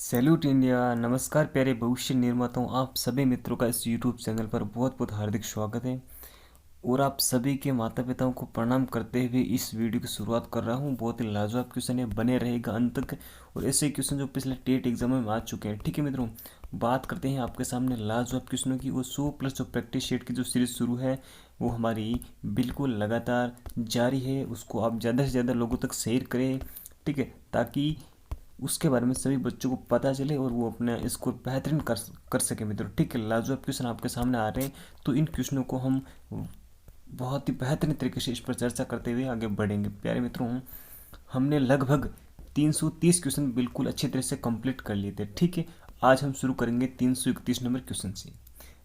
Salute India. नमस्कार प्यारे भविष्य निर्माताओं, आप सभी मित्रों का इस यूट्यूब चैनल पर बहुत बहुत हार्दिक स्वागत है। और आप सभी के माता पिताओं को प्रणाम करते हुए इस वीडियो की शुरुआत कर रहा हूं। बहुत ही लाजवाब क्वेश्चन है, बने रहेगा अंत तक। और ऐसे क्वेश्चन जो पिछले टेट एग्जाम में आ चुके हैं। ठीक है मित्रों, बात करते हैं आपके सामने लाजवाब क्वेश्चनों की। वो 100+ जो प्रैक्टिस सेट की जो सीरीज शुरू है वो हमारी बिल्कुल लगातार जारी है। उसको आप ज़्यादा से ज़्यादा लोगों तक शेयर करें, ठीक है, ताकि उसके बारे में सभी बच्चों को पता चले और वो अपना स्कोर बेहतरीन कर सके मित्रों। ठीक है, लाजवाब क्वेश्चन आपके सामने आ रहे हैं, तो इन क्वेश्चनों को हम बहुत ही बेहतरीन तरीके से इस पर चर्चा करते हुए आगे बढ़ेंगे। प्यारे मित्रों, हमने लगभग 330 क्वेश्चन बिल्कुल अच्छी तरह से कंप्लीट कर लिए थे। ठीक है, आज हम शुरू करेंगे 331 नंबर क्वेश्चन से।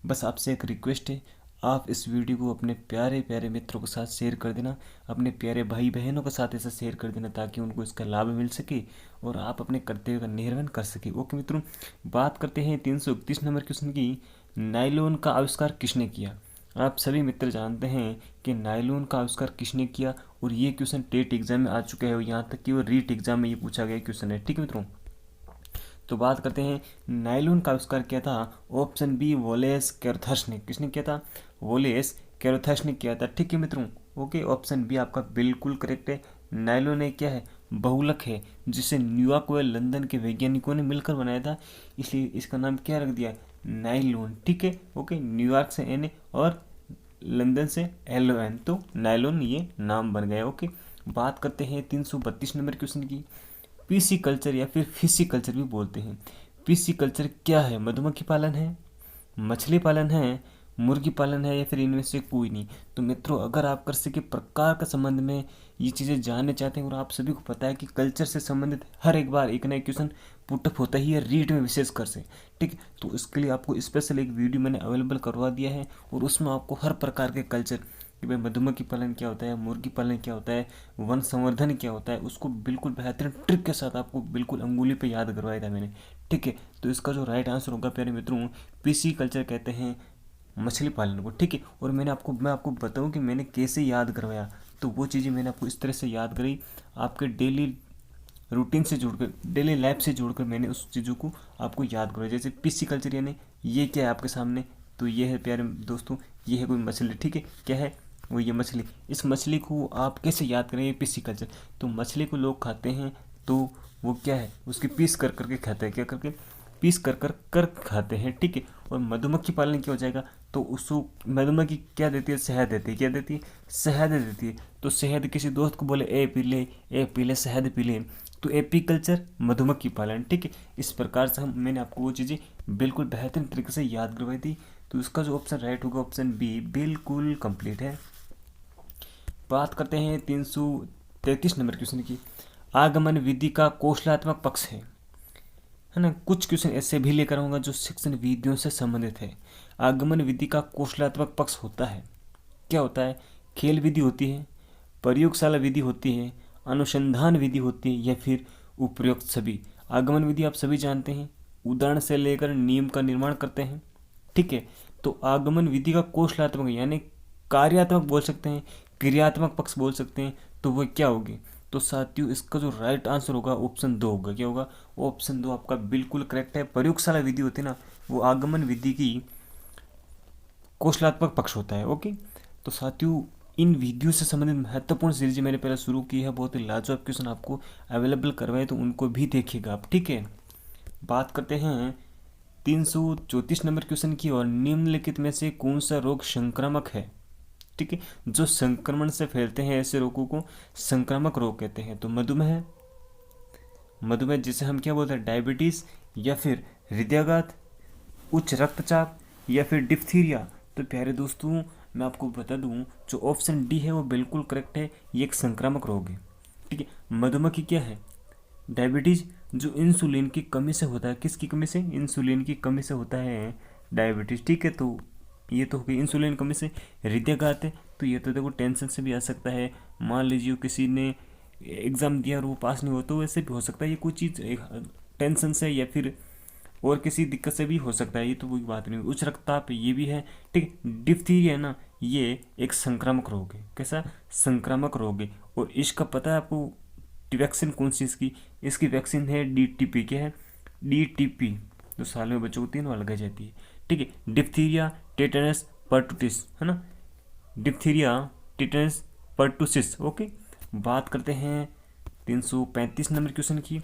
बस आपसे एक रिक्वेस्ट है, आप इस वीडियो को अपने प्यारे प्यारे मित्रों के साथ शेयर कर देना, अपने प्यारे भाई बहनों के साथ ऐसा शेयर कर देना ताकि उनको इसका लाभ मिल सके और आप अपने कर्तव्य का निर्वहन कर सके। ओके मित्रों, बात करते हैं 331 नंबर क्वेश्चन की। नायलॉन का आविष्कार किसने किया? आप सभी मित्र जानते हैं कि नायलॉन का आविष्कार किसने किया, और ये क्वेश्चन टेट एग्जाम में आ चुका है और यहाँ तक कि वो रीट एग्जाम में ये पूछा गया क्वेश्चन है। ठीक है मित्रों, तो बात करते हैं नायलॉन का आविष्कार किया था ऑप्शन बी वोलेस कैरोथस ने। किसने किया था? वोलेस कैरोथस ने किया था। ठीक है मित्रों, ओके, ऑप्शन बी आपका बिल्कुल करेक्ट है। नायलॉन एक क्या है? बहुलक है, जिसे न्यूयॉर्क व लंदन के वैज्ञानिकों ने मिलकर बनाया था, इसलिए इसका नाम क्या रख दिया? नायलॉन। ठीक है, ओके, न्यूयॉर्क से एन और लंदन से LON, तो नायलॉन ये नाम बन गया। ओके, बात करते हैं 332 नंबर क्वेश्चन की। पीसी कल्चर या फिर फिशी कल्चर भी बोलते हैं। पीसी कल्चर क्या है? मधुमक्खी पालन है, मछली पालन है, मुर्गी पालन है, या फिर इनमें से कोई नहीं? तो मित्रों, अगर आप कृषि के प्रकार के संबंध में ये चीज़ें जानना चाहते हैं, और आप सभी को पता है कि कल्चर से संबंधित हर एक बार एक नया क्वेश्चन पुटअप होता ही है रीड में विशेष कर से, ठीक है, तो इसके लिए आपको स्पेशल एक वीडियो मैंने अवेलेबल करवा दिया है और उसमें आपको हर प्रकार के कल्चर कि भाई मधुमक्खी पालन क्या होता है, मुर्गी पालन क्या होता है, वन संवर्धन क्या होता है, उसको बिल्कुल बेहतरीन ट्रिक के साथ आपको बिल्कुल अंगुली पे याद करवाया था मैंने। ठीक है, तो इसका जो राइट आंसर होगा प्यारे मित्रों, पीसी कल्चर कहते हैं मछली पालन को। ठीक है, और मैं आपको बताऊं कि मैंने कैसे याद करवाया, तो वो चीज़ें मैंने आपको इस तरह से याद करी, आपके डेली रूटीन से जोड़कर, डेली लाइफ से जोड़कर मैंने उस चीज़ों को आपको याद करवाया। जैसे पीसी कल्चर यानी ये क्या है आपके सामने, तो ये है प्यारे दोस्तों, ये है कोई मछली। ठीक है, क्या है वो? ये मछली। इस मछली को आप कैसे याद करेंगे? पीसी कल्चर, तो मछली को लोग खाते हैं तो वो क्या है, उसकी पीस कर करके खाते हैं, क्या करके? पीस कर खाते हैं। ठीक है, और मधुमक्खी पालन क्या हो जाएगा, तो उसको मधुमक्खी क्या देती है? शहद देती है। क्या देती है? शहद देती है। तो शहद किसी दोस्त को बोले ए पी ले, ए पी ले, शहद पी ले, तो एपीकल्चर मधुमक्खी पालन। ठीक है, इस प्रकार से मैंने आपको वो चीज़ें बिल्कुल बेहतरीन तरीके से याद करवाई थी। तो इसका जो ऑप्शन राइट होगा, ऑप्शन बी बिल्कुल कंप्लीट है। बात करते हैं 333 नंबर क्वेश्चन की। आगमन विधि का कौशलात्मक पक्ष है ना। कुछ क्वेश्चन ऐसे भी लेकर आऊँगा जो शिक्षण विधियों से संबंधित है। आगमन विधि का कौशलात्मक पक्ष होता है, क्या होता है? खेल विधि होती है, प्रयोगशाला विधि होती है, अनुसंधान विधि होती है, या फिर उपयुक्त सभी। आगमन विधि आप सभी जानते हैं, उदाहरण से लेकर नियम का निर्माण करते हैं। ठीक है, तो आगमन विधि का कौशलात्मक यानी कार्यात्मक बोल सकते हैं, क्रियात्मक पक्ष बोल सकते हैं, तो वह क्या होगी? तो साथियों, इसका जो राइट आंसर होगा ऑप्शन 2 होगा। क्या होगा? ऑप्शन 2 आपका बिल्कुल करेक्ट है। प्रयोगशाला विधि होती है ना, वो आगमन विधि की कौशलात्मक पक्ष होता है। ओके, तो साथियों, इन वीडियो से संबंधित महत्वपूर्ण सीरीज मैंने पहले शुरू की है, बहुत ही लाजवाब क्वेश्चन आपको अवेलेबल करवाए, तो उनको भी देखिएगा आप। ठीक है, बात करते हैं 334 नंबर क्वेश्चन की। और निम्नलिखित में से कौन सा रोग संक्रामक है? ठीक है, जो संक्रमण से फैलते हैं ऐसे रोगों को संक्रामक रोग कहते हैं। तो मधुमेह, मधुमेह जिसे हम क्या बोलते हैं? डायबिटीज, या फिर हृदयाघात, उच्च रक्तचाप, या फिर डिप्थीरिया। तो प्यारे दोस्तों, मैं आपको बता दूं, जो ऑप्शन डी है वो बिल्कुल करेक्ट है, ये एक संक्रामक रोग है। ठीक है, मधुमेह क्या है? डायबिटीज, जो इंसुलिन की कमी से होता है। किसकी कमी से? इंसुलिन की कमी से होता है डायबिटीज। ठीक है, तो ये तो हो गई इंसुलिन कमी से। हृदयाघात है, तो ये तो देखो टेंशन से भी आ सकता है। मान लीजिए किसी ने एग्ज़ाम दिया और वो पास नहीं हो, तो वैसे भी हो सकता है ये कोई चीज़ टेंशन से या फिर और किसी दिक्कत से भी हो सकता है, ये तो कोई बात नहीं। उच्च रक्तचाप ये भी है। ठीक है, डिप्थीरिया है ना, ये एक संक्रामक रोग है। कैसा? संक्रामक रोग है। और इसका पता है आपको वैक्सीन कौन सी इसकी? इसकी वैक्सीन है DTP। क्या है? DTP, तो साल में बच्चों को 3 बार लगाई जाती है। ठीक है, डिप्थीरिया, टेटनस, पर्टुसिस, है ना, डिप्थीरिया, टेटनस, पर्टुसिस। ओके, बात करते हैं 335 नंबर क्वेश्चन की।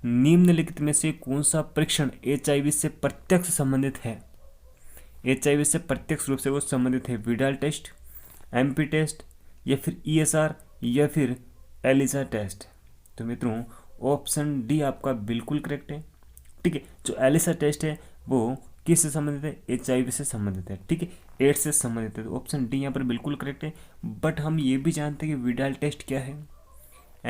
निम्नलिखित में से कौन सा परीक्षण HIV से प्रत्यक्ष संबंधित है? HIV से प्रत्यक्ष रूप से वो संबंधित है। विडाल टेस्ट, MP टेस्ट, या फिर ESR, या फिर एलिसा टेस्ट। तो मित्रों ऑप्शन डी आपका बिल्कुल करेक्ट है। ठीक है, जो एलिसा टेस्ट है वो किससे संबंधित है? HIV से संबंधित है। ठीक है, एड्स से संबंधित है। तो ऑप्शन डी यहाँ पर बिल्कुल करेक्ट है। बट हम ये भी जानते हैं कि विडाल टेस्ट क्या है,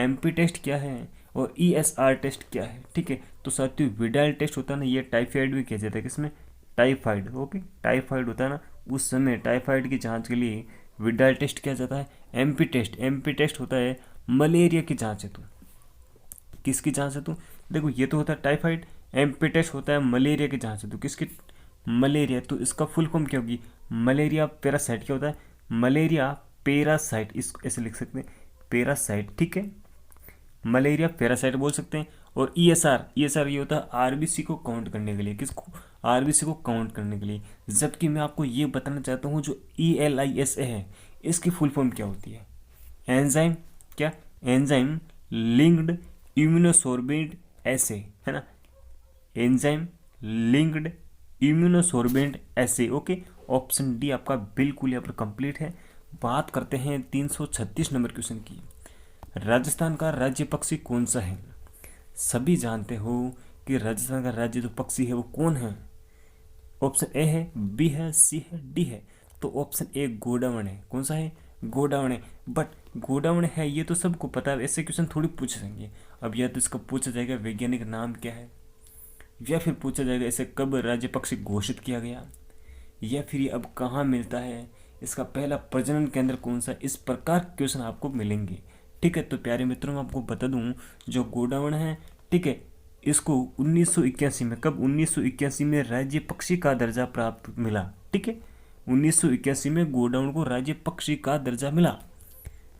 MP टेस्ट क्या है, और ESR टेस्ट क्या है। ठीक है, तो साथियों विडाल टेस्ट होता है ना, ये टाइफाइड भी किया जाता है। किसमें? टाइफाइड। ओके, टाइफाइड होता है ना, उस समय टाइफाइड की जांच के लिए विडाल टेस्ट किया जाता है। MP टेस्ट होता है मलेरिया की जांच हेतु। किसकी जांच हेतु? देखो ये तो होता है टाइफाइड, MP टेस्ट होता है मलेरिया की जांच हेतु। किसकी? मलेरिया। तो इसका फुल फॉर्म क्या होगी? Malaria parasite. क्या होता है? मलेरिया पैरासाइट, इसको ऐसे लिख सकते हैं, पैरासाइट। ठीक है, मलेरिया पैरासाइट बोल सकते हैं। और ESR ये होता है RBC को काउंट करने के लिए। किसको? RBC को काउंट करने के लिए। जबकि मैं आपको ये बताना चाहता हूँ जो ELISA है, इसकी फुल फॉर्म क्या होती है? एंजाइम, क्या? एंजाइम लिंक्ड इम्यूनोसोर्बेंट एसे, है ना, एंजाइम लिंक्ड इम्यूनोसोर्बेंट एसे। ओके, ऑप्शन डी आपका बिल्कुल यहाँ पर कंप्लीट है। बात करते हैं 336 नंबर क्वेश्चन की। राजस्थान का राज्य पक्षी कौन सा है? सभी जानते हो कि राजस्थान का राज्य जो पक्षी है वो कौन है? ऑप्शन ए है, बी है, सी है, डी है। तो ऑप्शन ए गोडावण है। कौन सा है? गोडावण है। बट गोडावण है ये तो सबको पता है, ऐसे क्वेश्चन थोड़ी पूछ सकेंगे। अब या तो इसका पूछा जाएगा वैज्ञानिक नाम क्या है, या फिर पूछा जाएगा इसे कब राज्य पक्षी घोषित किया गया, या फिर ये अब कहाँ मिलता है, इसका पहला प्रजनन केंद्र कौन सा। इस प्रकार के क्वेश्चन आपको मिलेंगे। ठीक है, तो प्यारे मित्रों मैं आपको बता दूं, जो गोडावण है, ठीक है, इसको 1981 में, कब? 1981 में राज्य पक्षी का दर्जा प्राप्त मिला। ठीक है, 1981 में गोडावण को राज्य पक्षी का दर्जा मिला।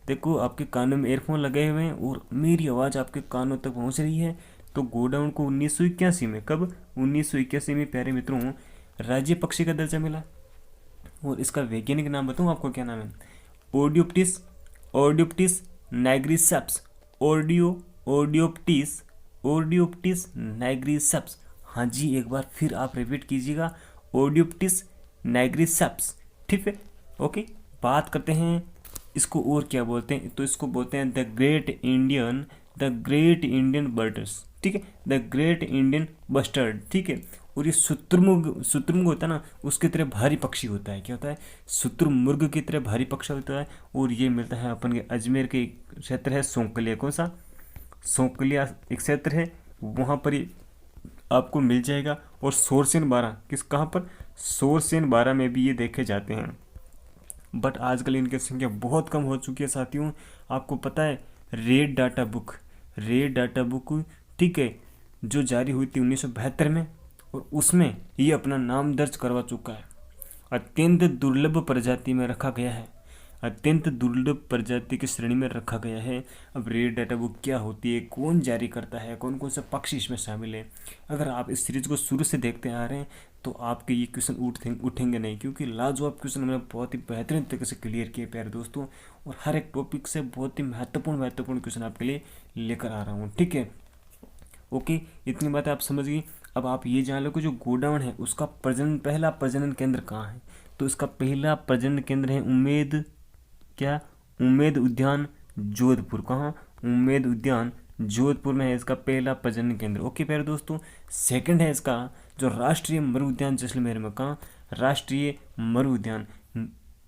देखो आपके कानों में एयरफोन लगे हुए हैं और मेरी आवाज़ आपके कानों तक पहुंच रही है। तो गोडावण को 1981 में, कब? 1981 में प्यारे मित्रों राज्य पक्षी का दर्जा मिला। और इसका वैज्ञानिक नाम बताऊँ आपको, क्या नाम है? ओडियोप्टिस, ओडियोप्टिस नाइग्रिसेप्स, ओडियोप्टिस नाइग्रिसेप्स। हाँ जी, एक बार फिर आप रिपीट कीजिएगा, ओडियोप्टिस नाइग्रिसेप्स। ठीक है, ओके। बात करते हैं इसको और क्या बोलते हैं, तो इसको बोलते हैं द ग्रेट इंडियन बर्ड्स। ठीक है, द ग्रेट इंडियन बस्टर्ड। ठीक है, और ये शुतुरमुर्ग होता है ना, उसकी तरह भारी पक्षी होता है। क्या होता है? शुतुरमुर्ग की तरह भारी पक्षी होता है। और ये मिलता है अपन के अजमेर के क्षेत्र है सौंकलिया। कौन सा? सौंकलिया एक क्षेत्र है, वहाँ पर ये आपको मिल जाएगा। और सोरसेन 12 किस, कहाँ पर? सोरसेन 12 में भी ये देखे जाते हैं। बट आजकल इनकी संख्या बहुत कम हो चुकी है साथियों। आपको पता है रेड डाटा बुक, ठीक है, जो जारी हुई थी 1972 में, और उसमें ये अपना नाम दर्ज करवा चुका है। अत्यंत दुर्लभ प्रजाति में रखा गया है, अत्यंत दुर्लभ प्रजाति की श्रेणी में रखा गया है। अब रेड डाटा बुक क्या होती है, कौन जारी करता है, कौन कौन से पक्षी इसमें शामिल है, अगर आप इस सीरीज को शुरू से देखते आ रहे हैं तो आपके ये क्वेश्चन उठेंगे नहीं, क्योंकि लाजवाब क्वेश्चन हमने बहुत ही बेहतरीन तरीके से क्लियर किए प्यारे दोस्तों। और हर एक टॉपिक से बहुत ही महत्वपूर्ण क्वेश्चन आपके लिए लेकर आ रहा हूँ। ठीक है, ओके, इतनी बात आप समझ गई। अब आप ये जान लो कि जो गोडावण है उसका पहला प्रजनन केंद्र कहाँ है। तो इसका पहला प्रजनन केंद्र है उम्मेद उद्यान जोधपुर। कहाँ? उम्मेद उद्यान जोधपुर में है इसका पहला प्रजनन केंद्र। ओके प्यारे दोस्तों, सेकंड है इसका जो राष्ट्रीय मरु उद्यान जैसलमेर में। कहाँ? राष्ट्रीय मरु उद्यान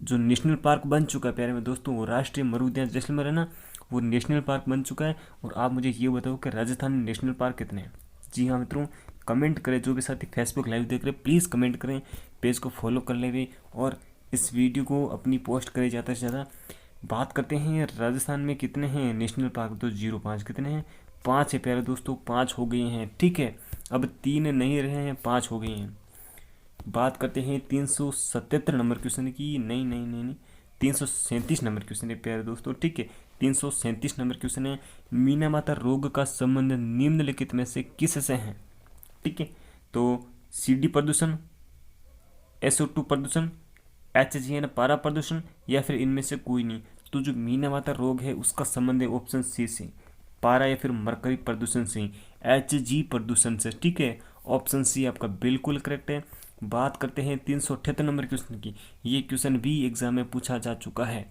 जो नेशनल पार्क बन चुका है प्यारे में दोस्तों, वो राष्ट्रीय मरु उद्यान जैसलमेर है ना, वो नेशनल पार्क बन चुका है। और आप मुझे ये बताओ कि राजस्थान में नेशनल पार्क कितने हैं? जी हाँ मित्रों, कमेंट करें। जो भी साथी फेसबुक लाइव देख रहे हैं प्लीज़ कमेंट करें, पेज को फॉलो कर लेंगे और इस वीडियो को अपनी पोस्ट करें ज़्यादा से ज़्यादा। बात करते हैं राजस्थान में कितने हैं नेशनल पार्क, तो 05 कितने हैं? 5 है प्यारे दोस्तों, 5 हो गए हैं। ठीक है, अब 3 नहीं रहे हैं, 5 हो गए हैं। बात करते हैं 377 नंबर क्वेश्चन की। नहीं 337 नंबर क्वेश्चन है प्यारे दोस्तों। ठीक है, 337 नंबर क्वेश्चन है, मीना माता रोग का संबंध निम्नलिखित में से किससे है? ठीक है। तो CD प्रदूषण, SO2 प्रदूषण, HGN पारा प्रदूषण, या फिर इनमें से कोई नहीं। तो जो मीनामाता रोग है उसका संबंध है ऑप्शन सी से, पारा या फिर मरकरी प्रदूषण से, HG प्रदूषण से। ठीक है, ऑप्शन सी आपका बिल्कुल करेक्ट है। बात करते हैं 378 नंबर क्वेश्चन की। ये क्वेश्चन भी एग्जाम में पूछा जा चुका है।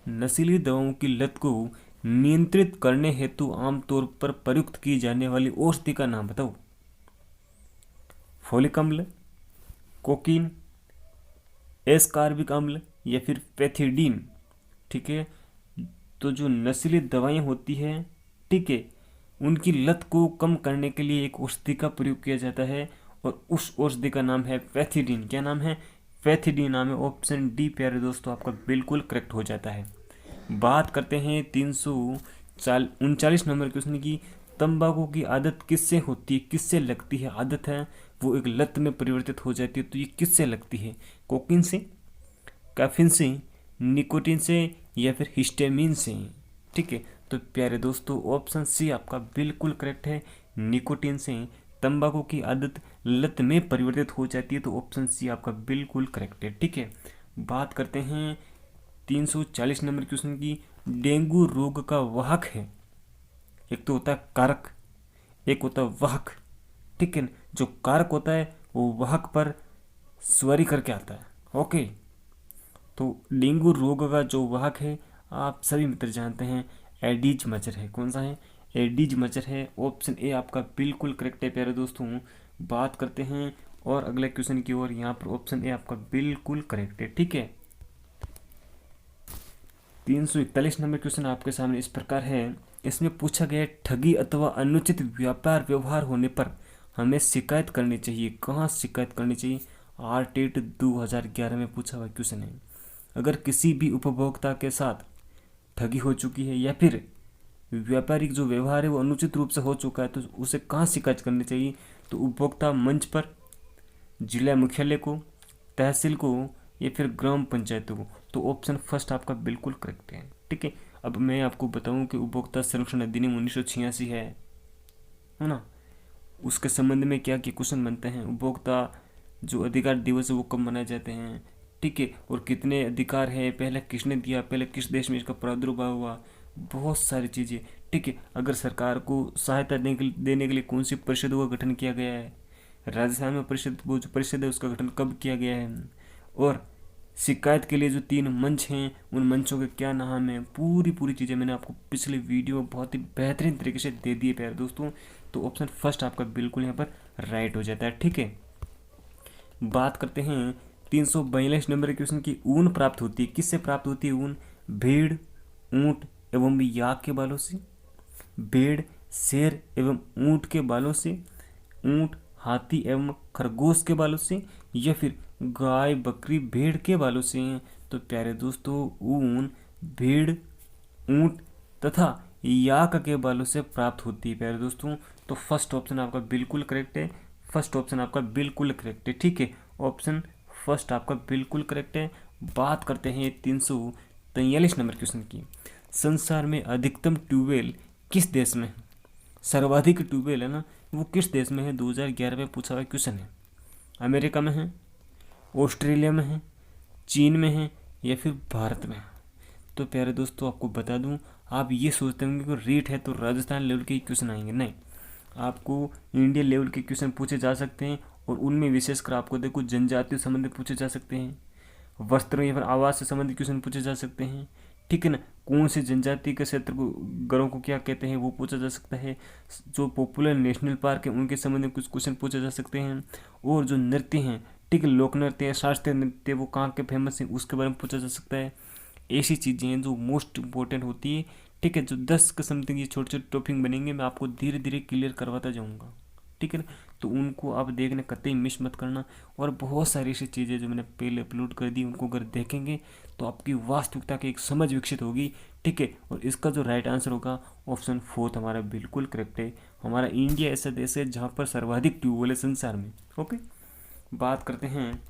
नशीली दवाओं की लत को नियंत्रित करने हेतु आमतौर पर प्रयुक्त की जाने वाली औषधि का नाम बताओ। फोलिक अम्ल, कोकीन, एस्कार्बिक अम्ल, या फिर पैथिडीन। ठीक है, तो जो नशीली दवाएं होती हैं, ठीक है, उनकी लत को कम करने के लिए एक औषधि का प्रयोग किया जाता है, और उस औषधि का नाम है पैथिडीन। क्या नाम है? पैथिडीन नाम है। ऑप्शन डी प्यारे दोस्तों आपका बिल्कुल करेक्ट हो जाता है। बात करते हैं 339 नंबर क्वेश्चन की। तंबाकू की आदत किससे होती है, किससे लगती है? आदत है वो एक लत में परिवर्तित हो जाती है, तो ये किससे लगती है? कोकीन से, कैफीन से, निकोटीन से, या फिर हिस्टामिन से। ठीक है, तो प्यारे दोस्तों ऑप्शन सी आपका बिल्कुल करेक्ट है। निकोटीन से तंबाकू की आदत लत में परिवर्तित हो जाती है, तो ऑप्शन सी आपका बिल्कुल करेक्ट है। ठीक है, बात करते हैं 340 नंबर क्वेश्चन की। डेंगू रोग का वाहक है, एक तो होता है कारक, एक होता है वाहक। ठीक है, जो कारक होता है वो वाहक पर स्वर करके आता है। ओके, तो डेंगू रोग का जो वाहक है आप सभी मित्र जानते हैं, एडीज मच्छर है। कौन सा है? एडीज मच्छर है। ऑप्शन ए आपका बिल्कुल करेक्ट है प्यारे दोस्तों। बात करते हैं और अगले क्वेश्चन की ओर। यहाँ पर ऑप्शन ए आपका बिल्कुल करेक्ट है। ठीक है, 341 नंबर क्वेश्चन आपके सामने इस प्रकार है। इसमें पूछा गया है, ठगी अथवा अनुचित व्यापार व्यवहार होने पर हमें शिकायत करनी चाहिए। कहाँ शिकायत करनी चाहिए? आरटेट 2011 में पूछा हुआ क्वेश्चन है। अगर किसी भी उपभोक्ता के साथ ठगी हो चुकी है या फिर व्यापारिक जो व्यवहार है वो अनुचित रूप से हो चुका है, तो उसे कहाँ शिकायत करनी चाहिए? तो उपभोक्ता मंच पर, जिला मुख्यालय को, तहसील को, या फिर ग्राम पंचायतों को। तो ऑप्शन फर्स्ट आपका बिल्कुल करेक्ट है। ठीक है, अब मैं आपको बताऊं कि उपभोक्ता संरक्षण अधिनियम 1986 है ना, उसके संबंध में क्या क्या क्वेश्चन बनते हैं। उपभोक्ता जो अधिकार दिवस है वो कब मनाए जाते हैं, ठीक है, और कितने अधिकार है, पहले किसने दिया, पहले किस देश में इसका प्रादुर्भाव हुआ, बहुत सारी चीज़ें। ठीक है, अगर सरकार को सहायता देने के लिए कौन सी परिषदों का गठन किया गया है, राजस्थान में परिषद, वो जो परिषद है उसका गठन कब किया गया है, और शिकायत के लिए जो 3 मंच हैं उन मंचों के क्या नाम है, पूरी चीज़ें मैंने आपको पिछले वीडियो में बहुत ही बेहतरीन तरीके से दे दिए प्यारे दोस्तों। तो ऑप्शन फर्स्ट आपका बिल्कुल यहाँ पर राइट हो जाता है। ठीक है, बात करते हैं 342 नंबर क्वेश्चन की। ऊन प्राप्त होती है, किससे प्राप्त होती है ऊन? भेड़, ऊंट एवं याक के बालों से, भेड़, शेर एवं ऊंट के बालों से, ऊंट, हाथी एवं खरगोश के बालों से, या फिर गाय, बकरी, भेड़ के बालों से हैं। तो प्यारे दोस्तों ऊन भेड़, ऊंट तथा याक के बालों से प्राप्त होती है प्यारे दोस्तों। तो फर्स्ट ऑप्शन आपका बिल्कुल करेक्ट है। फर्स्ट ऑप्शन आपका बिल्कुल करेक्ट है। ठीक है, ऑप्शन फर्स्ट आपका बिल्कुल करेक्ट है। बात करते हैं 343 नंबर क्वेश्चन की। संसार में अधिकतम ट्यूबवेल किस देश में है? सर्वाधिक ट्यूबवेल है ना, वो किस देश में है? 2011 में पूछा हुआ क्वेश्चन है। अमेरिका में है, ऑस्ट्रेलिया में है, चीन में है, या फिर भारत में है? तो प्यारे दोस्तों आपको बता दूं, आप ये सोचते होंगे कि रेट है तो राजस्थान लेवल के क्वेश्चन आएंगे। नहीं, आपको इंडिया लेवल के क्वेश्चन पूछे जा सकते हैं, और उनमें विशेषकर आपको देखो जनजातियों से संबंधित पूछे जा सकते हैं, वस्त्रों या फिर आवास से संबंधित क्वेश्चन पूछे जा सकते हैं। ठीक है ना, कौन सी जनजाति के क्षेत्र को, गढ़ों को क्या कहते हैं, वो पूछा जा सकता है। जो पॉपुलर नेशनल पार्क है उनके संबंध में कुछ क्वेश्चन पूछे जा सकते हैं। और जो नृत्य हैं, ठीक है, लोक नृत्य है, शास्त्रीय नृत्य, वो कहाँ के फेमस है उसके बारे में पूछा जा सकता है। ऐसी चीज़ें हैं जो मोस्ट इम्पोर्टेंट होती है। ठीक है, जो 10 के समथिंग ये छोटे छोटे टॉपिक बनेंगे, मैं आपको धीरे धीरे क्लियर करवाता जाऊँगा। ठीक है ना, तो उनको आप देखने कतई मिस मत करना। और बहुत सारी ऐसी चीज़ें जो मैंने पहले अपलोड कर दी, उनको अगर देखेंगे तो आपकी वास्तविकता की एक समझ विकसित होगी। ठीक है, और इसका जो राइट आंसर होगा ऑप्शन फोर्थ हमारा बिल्कुल करेक्ट है। हमारा इंडिया ऐसा देश है जहाँ पर सर्वाधिक ट्यूबवेल है संसार में। ओके, बात करते हैं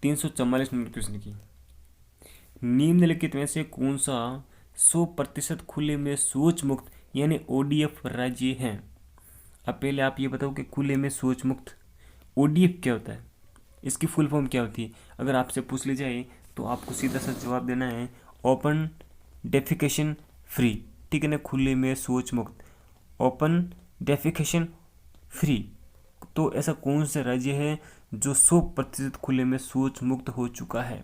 344 नंबर क्वेश्चन की। निम्नलिखित में से कौन सा 100% खुले में शौच मुक्त यानी ODF राज्य है? अब पहले आप ये बताओ कि खुले में शौच मुक्त ODF क्या होता है, इसकी फुल फॉर्म क्या होती है। अगर आपसे पूछ ली जाए तो आपको सीधा सा जवाब देना है ओपन डेफिकेशन फ्री, ठीक है ना, खुले में शौच मुक्त, ओपन डेफिकेशन फ्री। तो ऐसा कौन सा राज्य है जो 100% खुले में शौच मुक्त हो चुका है।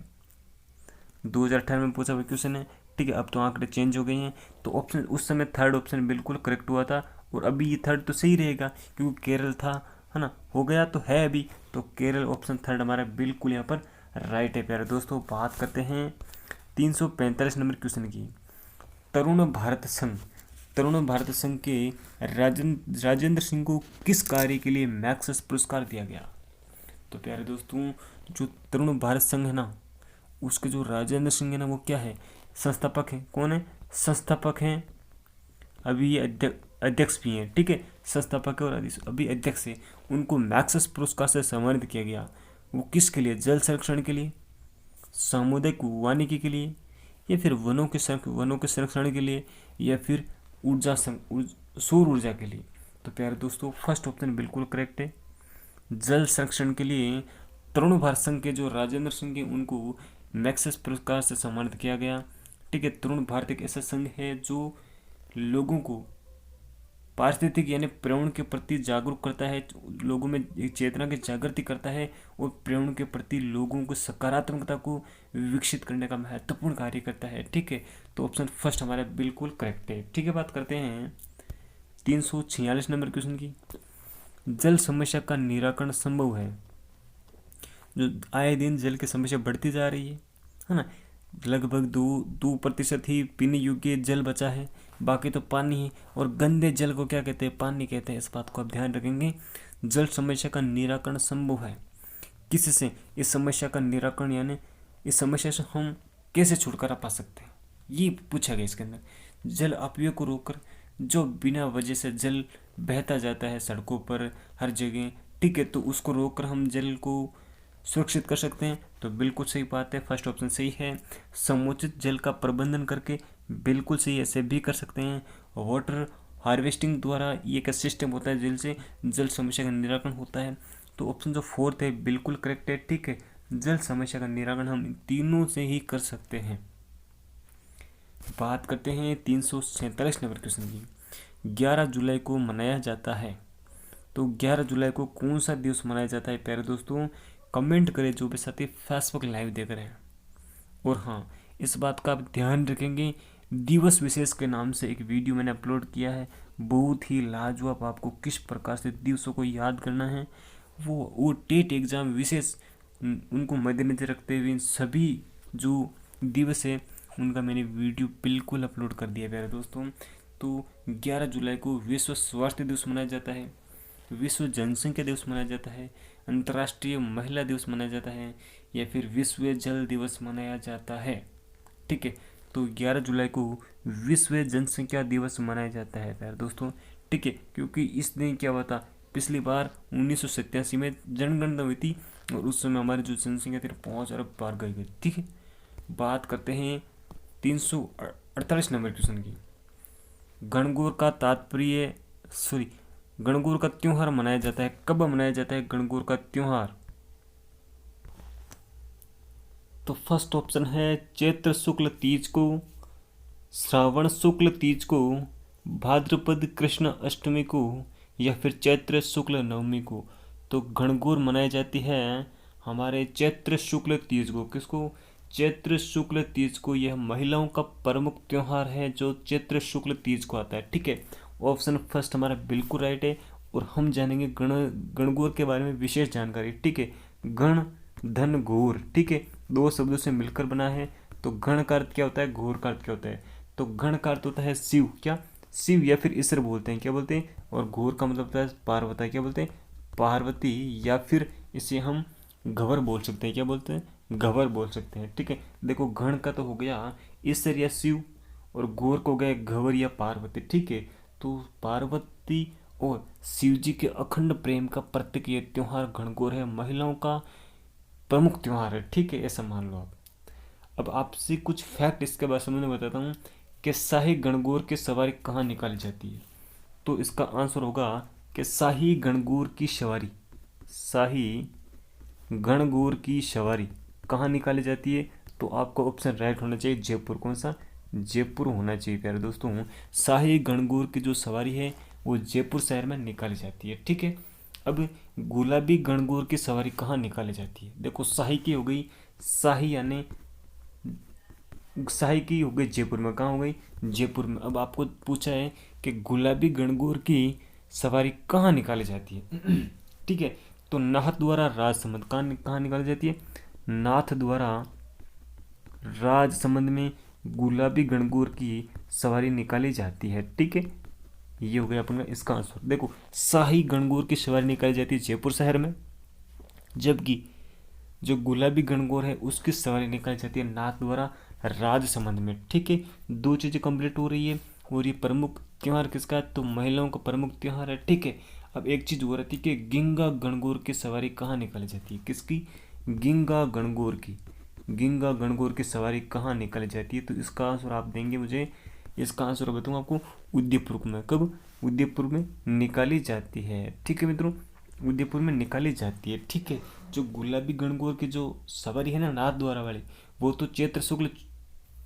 2018 में पूछा हुआ क्वेश्चन है, ठीक है। अब तो आंकड़े चेंज हो गए हैं, तो ऑप्शन उस समय थर्ड ऑप्शन बिल्कुल करेक्ट हुआ था, और अभी ये थर्ड तो सही रहेगा क्योंकि केरल था, है ना, हो गया तो है अभी, तो केरल ऑप्शन थर्ड हमारा बिल्कुल यहाँ पर राइट है प्यारे दोस्तों। बात करते हैं 345 नंबर क्वेश्चन की। तरुण भारत संघ, तरुण भारत संघ के राजेंद्र सिंह को किस कार्य के लिए मैक्सेस पुरस्कार दिया गया। तो प्यारे दोस्तों, जो तरुण भारत संघ है ना, उसके जो राजेंद्र सिंह है ना, वो क्या है, संस्थापक है। कौन है, संस्थापक हैं, अभी ये अध्यक्ष भी हैं, ठीक है, संस्थापक है और अभी अध्यक्ष है। उनको मैक्सेस पुरस्कार से सम्मानित किया गया। वो किसके लिए, जल संरक्षण के लिए, सामुदायिक वानिकी के लिए, या फिर वनों के संरक्षण के लिए, या फिर सौर ऊर्जा के लिए। तो प्यारे दोस्तों, फर्स्ट ऑप्शन बिल्कुल करेक्ट है, जल संरक्षण के लिए तरुण भारत संघ के जो राजेंद्र सिंह है उनको मैक्सेस पुरस्कार से सम्मानित किया गया, ठीक है। तरुण भारत एक ऐसा संघ है जो लोगों को पारिस्थितिक यानी पर्यावरण के प्रति जागरूक करता है, लोगों में एक चेतना की जागृति करता है, और पर्यावरण के प्रति लोगों को सकारात्मकता को विकसित करने का महत्वपूर्ण कार्य करता है, ठीक है। तो ऑप्शन फर्स्ट हमारा बिल्कुल करेक्ट है, ठीक है। बात करते हैं 346 नंबर क्वेश्चन की। जल समस्या का निराकरण संभव है, जो आए दिन जल की समस्या बढ़ती जा रही है ना, लगभग 2% ही पीने योग्य जल बचा है, बाकी तो पानी है, और गंदे जल को क्या कहते हैं, पानी कहते हैं। इस बात को आप ध्यान रखेंगे। जल समस्या का निराकरण संभव है किससे, इस समस्या का निराकरण यानी इस समस्या से हम कैसे छुटकारा पा सकते हैं, ये पूछा गया इसके अंदर। जल अपव्यय को रोककर, जो बिना वजह से जल बहता जाता है सड़कों पर हर जगह, ठीक है, तो उसको रोककर हम जल को सुरक्षित कर सकते हैं। तो बिल्कुल सही बात है, फर्स्ट ऑप्शन सही है। समुचित जल का प्रबंधन करके, बिल्कुल सही, ऐसे भी कर सकते हैं। वाटर हार्वेस्टिंग द्वारा ये एक सिस्टम होता है, जल से जल समस्या का निराकरण होता है। तो ऑप्शन जो फोर्थ है बिल्कुल करेक्ट है, ठीक है। जल समस्या का निराकरण हम इन तीनों से ही कर सकते हैं। बात करते हैं 347 नंबर क्वेश्चन की। 11 जुलाई को मनाया जाता है, तो 11 जुलाई को कौन सा दिवस मनाया जाता है प्यारे दोस्तों, कमेंट करें जो भी साथी फेसबुक लाइव देख रहे हैं। और हाँ, इस बात का आप ध्यान रखेंगे, दिवस विशेष के नाम से एक वीडियो मैंने अपलोड किया है, बहुत ही लाजवाब, आपको किस प्रकार से दिवसों को याद करना है, वो टेट एग्जाम विशेष उनको मद्देनजर रखते हुए सभी जो दिवस है उनका मैंने वीडियो बिल्कुल अपलोड कर दिया प्यारे दोस्तों। तो 11 जुलाई को विश्व स्वास्थ्य दिवस मनाया जाता है, विश्व जनसंख्या दिवस मनाया जाता है, अंतर्राष्ट्रीय महिला दिवस मनाया जाता है, या फिर विश्व जल दिवस मनाया जाता है, ठीक है। तो 11 जुलाई को विश्व जनसंख्या दिवस मनाया जाता है प्यारे दोस्तों, ठीक है, क्योंकि इस दिन क्या हुआ था, पिछली बार 1987 में जनगणना हुई थी, और उस समय हमारी जो जनसंख्या थी 5 अरब पार कर गई, ठीक है। बात करते हैं 348 नंबर क्वेश्चन की। गणगौर का तात्पर्य गणगौर का त्योहार मनाया जाता है, कब मनाया जाता है गणगौर का त्योहार। तो फर्स्ट ऑप्शन है चैत्र शुक्ल तीज को, श्रावण शुक्ल तीज को, भाद्रपद कृष्ण अष्टमी को, या फिर चैत्र शुक्ल नवमी को। तो गणगौर मनाई जाती है हमारे चैत्र शुक्ल तीज को। किसको, चैत्र शुक्ल तीज को। यह महिलाओं का प्रमुख त्योहार है जो चैत्र शुक्ल तीज को आता है, ठीक है। ऑप्शन फर्स्ट हमारा बिल्कुल राइट है। और हम जानेंगे गणगौर के बारे में विशेष जानकारी, ठीक है। गण धन घोर, ठीक है, दो शब्दों से मिलकर बना है। तो गण का अर्थ क्या होता है, घोर का अर्थ क्या होता है। तो गण का अर्थ होता है शिव, क्या शिव या फिर ईश्वर बोलते हैं, क्या बोलते हैं। और घोर का मतलब होता है पार्वती, क्या बोलते हैं पार्वती, या फिर इसे हम घवर बोल सकते हैं, क्या बोलते हैं घवर बोल सकते हैं, ठीक है। देखो गण का तो हो गया ईश्वर या शिव, और घोर को हो गया घवर या पार्वती, ठीक है। तो पार्वती और शिव जी के अखंड प्रेम का प्रतीक ये त्योहार गणगौर है, महिलाओं का प्रमुख त्योहार है, ठीक है, ऐसा मान लो आप। अब आपसे कुछ फैक्ट इसके बारे में बताता हूँ कि शाही गणगौर की सवारी कहाँ निकाली जाती है। तो इसका आंसर होगा कि शाही गणगौर की सवारी, शाही गणगौर की सवारी कहाँ निकाली जाती है? तो आपका ऑप्शन राइट होना चाहिए जयपुर। कौन सा? जयपुर होना चाहिए प्यारे दोस्तों। शाही गणगौर की जो सवारी है वो जयपुर शहर में निकाली जाती है। ठीक है, अब गुलाबी गणगौर की सवारी कहाँ निकाली जाती है? देखो, शाही की हो गई, शाही यानी शाही की हो गई जयपुर में। कहाँ हो गई? जयपुर में। अब आपको पूछा है कि गुलाबी गणगौर की सवारी कहाँ निकाली जाती है? ठीक है, तो नाथ द्वारा राजसमंद कहाँ निकाली जाती है? नाथ द्वारा राजसमंद में गुलाबी गणगौर की सवारी निकाली जाती है। ठीक है, ये हो गया अपन का इसका आंसर। देखो, शाही गणगौर की सवारी निकाली जाती है जयपुर शहर में, जबकि जो गुलाबी गणगौर है उसकी सवारी निकाली जाती है नाथ द्वारा राजसमंद में। ठीक है, दो चीज़ें कंप्लीट हो रही है। और ये प्रमुख त्यौहार किसका है? तो महिलाओं का प्रमुख त्यौहार है। ठीक है, अब एक चीज़ हो रही थी कि गिंगा गणगौर की सवारी कहाँ निकाली जाती है? किसकी? गिंगा गणगौर की। गिंगा गणगौर की सवारी कहाँ निकाली जाती है? तो इसका आंसर आप देंगे मुझे। इसका आंसर बताऊँ आपको, उदयपुर में। कब? उदयपुर में निकाली जाती है। ठीक है मित्रों, उदयपुर में निकाली जाती है। ठीक है, जो गुलाबी गणगौर की जो सवारी है ना नाथ द्वारा वाली, वो तो चैत्र शुक्ल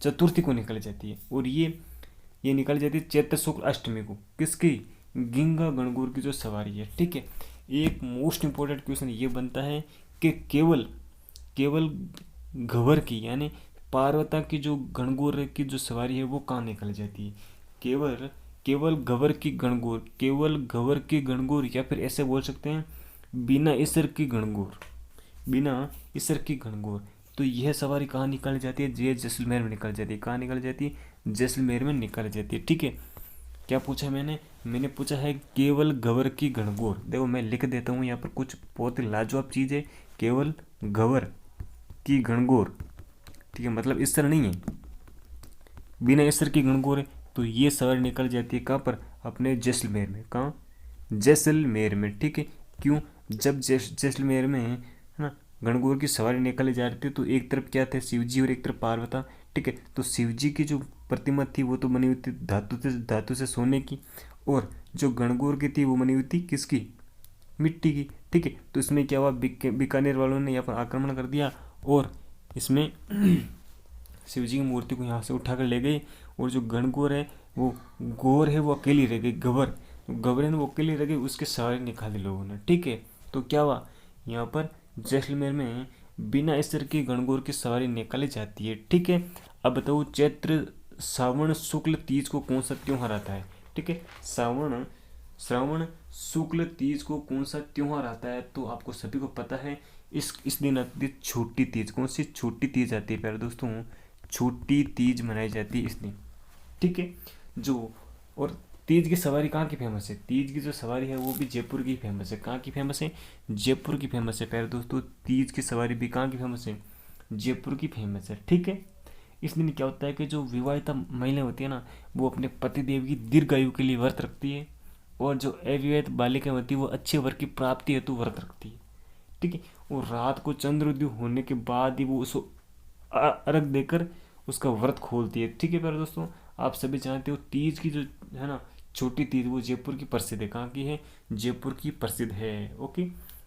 चतुर्थी को निकाली जाती है, और ये निकाली जाती है चैत्र शुक्ल अष्टमी को। किसकी? गिंगा गणगौर की जो सवारी है। ठीक है, एक मोस्ट इंपॉर्टेंट क्वेश्चन ये बनता है कि केवल केवल गवर की यानी पार्वता की जो गणगौर की जो सवारी है वो कहाँ निकाली जाती है? केवल केवल गवर की गणगौर, केवल गवर की गणगौर, या फिर ऐसे बोल सकते हैं बिना ईसर की गणगौर, बिना ईसर की गणगौर। तो यह सवारी कहाँ निकाली जाती है? ये जैसलमेर में निकाली जाती है। कहाँ निकाली जाती है? जैसलमेर में निकाली जाती है। ठीक है, क्या पूछा मैंने पूछा है केवल गवर की गणगौर। देखो, मैं लिख देता हूँ यहाँ पर कुछ बहुत ही लाजवाब चीज़ है। केवल गवर की गणगौर, ठीक है, मतलब ईसर नहीं है, बिना ईसर की गणगौर है। तो ये सवारी निकल जाती है कहाँ पर? अपने जैसलमेर में। कहाँ? जैसलमेर में। ठीक है, क्यों? जब जैसलमेर में है ना गणगौर की सवारी निकाली जा रही थी, तो एक तरफ क्या थे? शिव जी और एक तरफ पार्वता। ठीक है, तो शिव जी की जो प्रतिमा थी वो तो बनी हुई थी धातु से सोने की, और जो गणगौर की थी वो बनी हुई थी किसकी? मिट्टी की। ठीक है, तो इसमें क्या हुआ? बीकानेर वालों ने यहाँ पर आक्रमण कर दिया, और इसमें शिवजी की मूर्ति को यहाँ से उठाकर ले गए, और जो गणगौर है वो गौर है वो अकेली रह गई, गवर। तो गवर है वो अकेली रह गई, उसके सवारी निकाले लोगों ने। ठीक है, तो क्या हुआ यहाँ पर? जैसलमेर में बिना ईसर की गणगौर की सवारी निकाली जाती है। ठीक है, अब बताओ चैत्र श्रावण शुक्ल तीज को कौन सा त्योहार आता है? ठीक है, श्रावण शुक्ल तीज को कौन सा त्योहार आता है? तो आपको सभी को पता है, इस दिन आती है छोटी तीज। कौन सी छोटी तीज आती है प्यारे दोस्तों? छोटी तीज मनाई जाती है इस दिन। ठीक है, जो और तीज की सवारी कहाँ की फेमस है? तीज की जो सवारी है वो भी जयपुर की फेमस है। कहाँ की फेमस है? जयपुर की फेमस है प्यारे दोस्तों। तीज की सवारी भी कहाँ की फेमस है? जयपुर की फेमस है। ठीक है, इस दिन क्या होता है कि जो विवाहिता महिला होती है ना, वो अपने पतिदेव की दीर्घायु के लिए व्रत रखती है, और जो अविवाहित बालिका होती है वो अच्छे वर की प्राप्ति हेतु व्रत रखती है। ठीक है, और रात को चंद्रोदय होने के बाद ही वो उसको अर्घ देकर उसका व्रत खोलती है। ठीक है प्यारे दोस्तों, आप सभी जानते हो तीज की जो है ना छोटी तीज, वो जयपुर की प्रसिद्ध है। कहाँ की है? जयपुर की प्रसिद्ध है। ओके,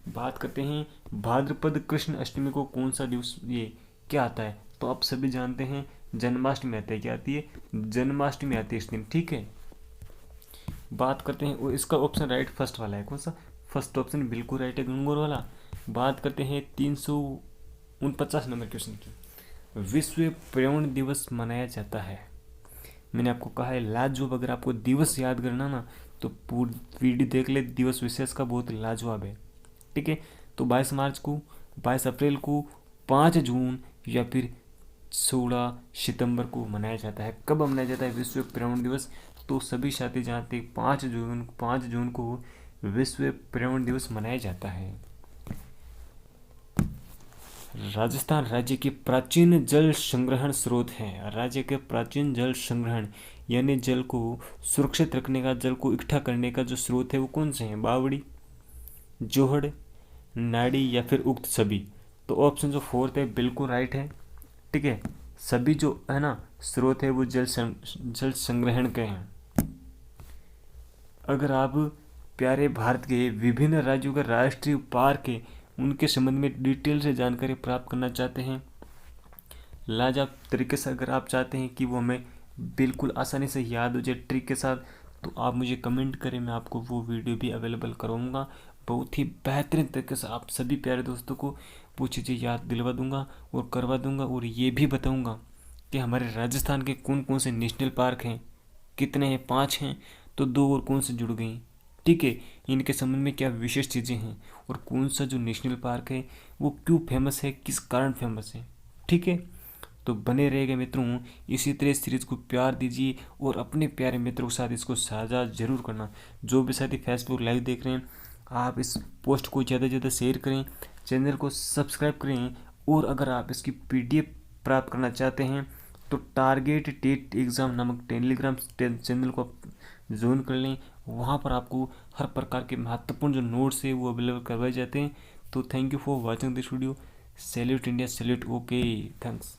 बात करते हैं भाद्रपद कृष्ण अष्टमी को कौन सा दिवस ये क्या आता है? तो आप सभी जानते हैं जन्माष्टमी आती है। क्या आती है? जन्माष्टमी आती है इस दिन। ठीक है, बात करते हैं, और इसका ऑप्शन राइट फर्स्ट वाला है। कौन सा? फर्स्ट ऑप्शन बिल्कुल राइट है, गणगौर वाला। बात करते हैं 349 नंबर क्वेश्चन की। विश्व पर्यावरण दिवस मनाया जाता है। मैंने आपको कहा है लाजवाब, अगर आपको दिवस याद करना ना तो पूरी वीडियो देख ले, दिवस विशेष का बहुत लाजवाब है। ठीक है, तो 22 मार्च को, 22 अप्रैल को, 5 जून या फिर 16 सितंबर को मनाया जाता है। कब मनाया जाता है विश्व पर्यावरण दिवस? तो सभी साथी जानते हैं 5 जून को विश्व पर्यावरण दिवस मनाया जाता है। राजस्थान राज्य के प्राचीन जल संग्रहण स्रोत हैं। राज्य के प्राचीन जल संग्रहण यानी जल को सुरक्षित रखने का, जल को इकट्ठा करने का जो स्रोत है वो कौन से हैं? बावड़ी, जोहड़, नाड़ी या फिर उक्त सभी। तो ऑप्शन जो फोर्थ है बिल्कुल राइट है। ठीक है, सभी जो है ना स्रोत है वो जल संग्रहण के हैं। अगर आप प्यारे भारत के विभिन्न राज्यों के राष्ट्रीय पार्क है उनके संबंध में डिटेल से जानकारी प्राप्त करना चाहते हैं, लाजवाब तरीके से अगर आप चाहते हैं कि वो हमें बिल्कुल आसानी से याद हो जाए ट्रिक के साथ, तो आप मुझे कमेंट करें, मैं आपको वो वीडियो भी अवेलेबल कराऊंगा। बहुत ही बेहतरीन तरीके से आप सभी प्यारे दोस्तों को वो चीज़ें याद दिलवा दूंगा और करवा दूंगा। और ये भी बताऊंगा कि हमारे राजस्थान के कौन कौन से नेशनल पार्क हैं, कितने हैं, 5 हैं तो 2 और कौन से जुड़ गए, ठीक है, इनके संबंध में क्या विशेष चीज़ें हैं और कौन सा जो नेशनल पार्क है वो क्यों फेमस है, किस कारण फेमस है, ठीक है। तो बने रहेगा मित्रों, इसी तरह सीरीज़ को प्यार दीजिए और अपने प्यारे मित्रों के साथ इसको साझा जरूर करना। जो भी साथी फेसबुक लाइव देख रहे हैं, आप इस पोस्ट को ज़्यादा से ज़्यादा शेयर करें, चैनल को सब्सक्राइब करें। और अगर आप इसकी PDF प्राप्त करना चाहते हैं तो टारगेट टेट एग्ज़ाम नामक टेलीग्राम चैनल को ज्वाइन कर लें। वहाँ पर आपको हर प्रकार के महत्वपूर्ण जो नोट्स है वो अवेलेबल करवाए जाते हैं। तो thank you for watching this video. Salute India, salute, okay, thanks.